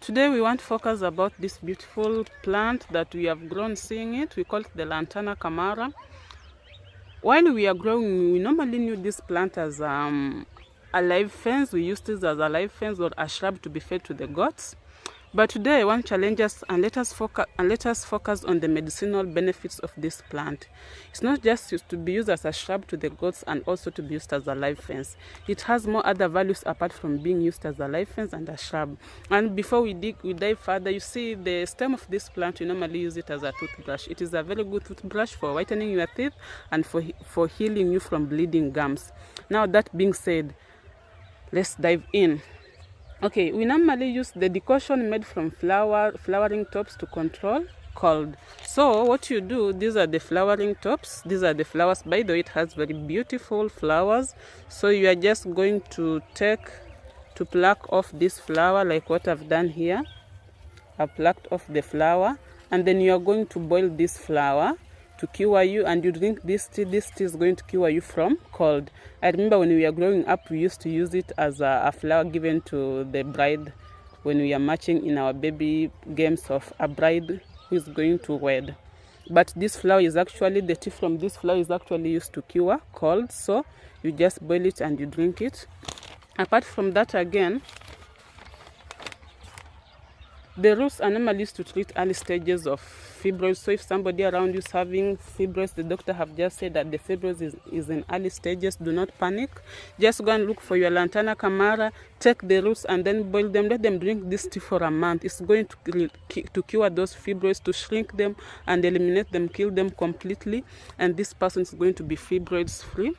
today we want to focus about this beautiful plant that we have grown seeing it. We call it the Lantana Camara. While we are growing, we normally knew this plant as a live fence. We used this as a live fence or a shrub to be fed to the goats. But today I want to challenge us and let us focus on the medicinal benefits of this plant. It's not just used to be used as a shrub to the goats and also to be used as a live fence. It has more other values apart from being used as a live fence and a shrub. And before we dive further, you see the stem of this plant, we normally use it as a toothbrush. It is a very good toothbrush for whitening your teeth and for healing you from bleeding gums. Now that being said, let's dive in. Okay, we normally use the decoction made from flowering tops to control cold. So what you do, these are the flowering tops, these are the flowers. By the way, it has very beautiful flowers. So you are just going to pluck off this flower like what I've done here. I've plucked off the flower, and then you are going to boil this flower to cure you, and you drink this tea. This tea is going to cure you from cold. I remember when we were growing up, we used to use it as a flower given to the bride when we are matching in our baby games of a bride who is going to wed. But this flower is actually, the tea from this flower is actually used to cure cold. So you just boil it and you drink it. Apart from that, again, the roots are normally used to treat early stages of fibroids. So if somebody around you is having fibroids, the doctor have just said that the fibroids is in early stages, do not panic. Just go and look for your Lantana Camara, take the roots and then boil them. Let them drink this tea for a month. It's going to cure those fibroids, to shrink them and eliminate them, kill them completely. And this person is going to be fibroids free.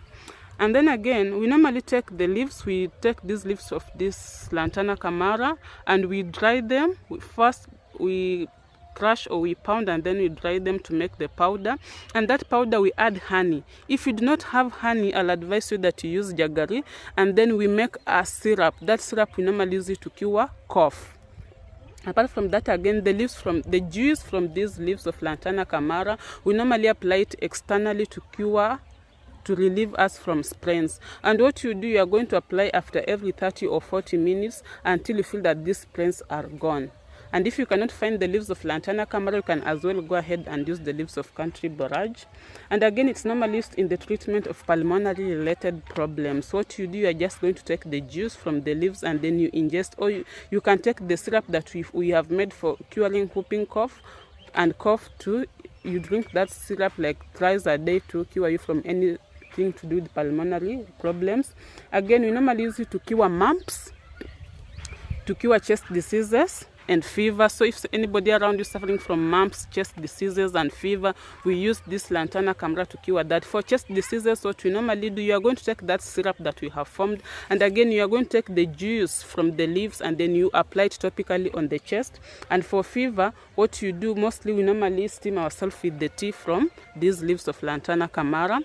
And then again, we normally take the leaves. We take these leaves of this Lantana Camara and we dry them. First we crush or we pound, and then we dry them to make the powder. And that powder we add honey. If you do not have honey, I'll advise you that you use jaggery. And then we make a syrup. That syrup we normally use it to cure cough. Apart from that, again, the juice from these leaves of Lantana Camara, we normally apply it externally to relieve us from sprains. And what you do, you are going to apply after every 30 or 40 minutes until you feel that these sprains are gone. And if you cannot find the leaves of Lantana Camara, you can as well go ahead and use the leaves of country borage. And again, it's normally used in the treatment of pulmonary related problems. What you do, you are just going to take the juice from the leaves and then you ingest, or you can take the syrup that we have made for curing whooping cough and cough too. You drink that syrup like thrice a day to cure you from anything to do with pulmonary problems. Again, we normally use it to cure mumps, to cure chest diseases and fever. So if anybody around you suffering from mumps, chest diseases and fever, we use this Lantana Camara to cure that. For chest diseases, what we normally do, you are going to take that syrup that we have formed, and again you are going to take the juice from the leaves and then you apply it topically on the chest. And for fever, what you do, mostly we normally steam ourselves with the tea from these leaves of Lantana Camara.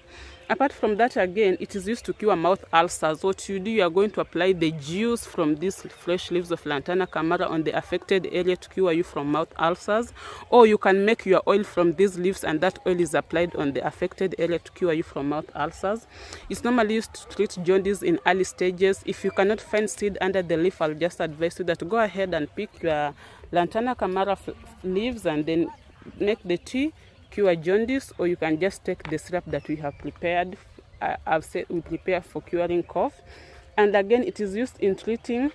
Apart from that, again, it is used to cure mouth ulcers. What you do, you are going to apply the juice from these fresh leaves of Lantana Camara on the affected area to cure you from mouth ulcers. Or you can make your oil from these leaves and that oil is applied on the affected area to cure you from mouth ulcers. It's normally used to treat jaundice in early stages. If you cannot find seed under the leaf, I'll just advise you that go ahead and pick your Lantana Camara leaves and then make the tea, cure jaundice, or you can just take the syrup that we have prepared. I've said we prepare for curing cough. And again, it is used in treating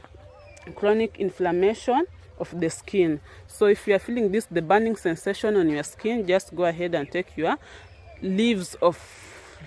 chronic inflammation of the skin. So if you are feeling the burning sensation on your skin, just go ahead and take your leaves of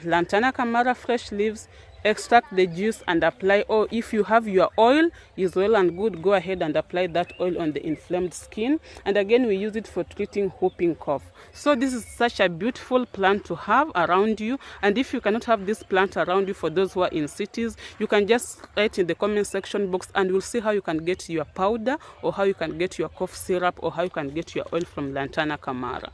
Lantana Camara, fresh leaves, extract the juice and apply. Or if you have your oil, is well and good, go ahead and apply that oil on the inflamed skin. And again, we use it for treating whooping cough. So this is such a beautiful plant to have around you. And if you cannot have this plant around you, for those who are in cities, you can just write in the comment section box and we'll see how you can get your powder, or how you can get your cough syrup, or how you can get your oil from Lantana Camara.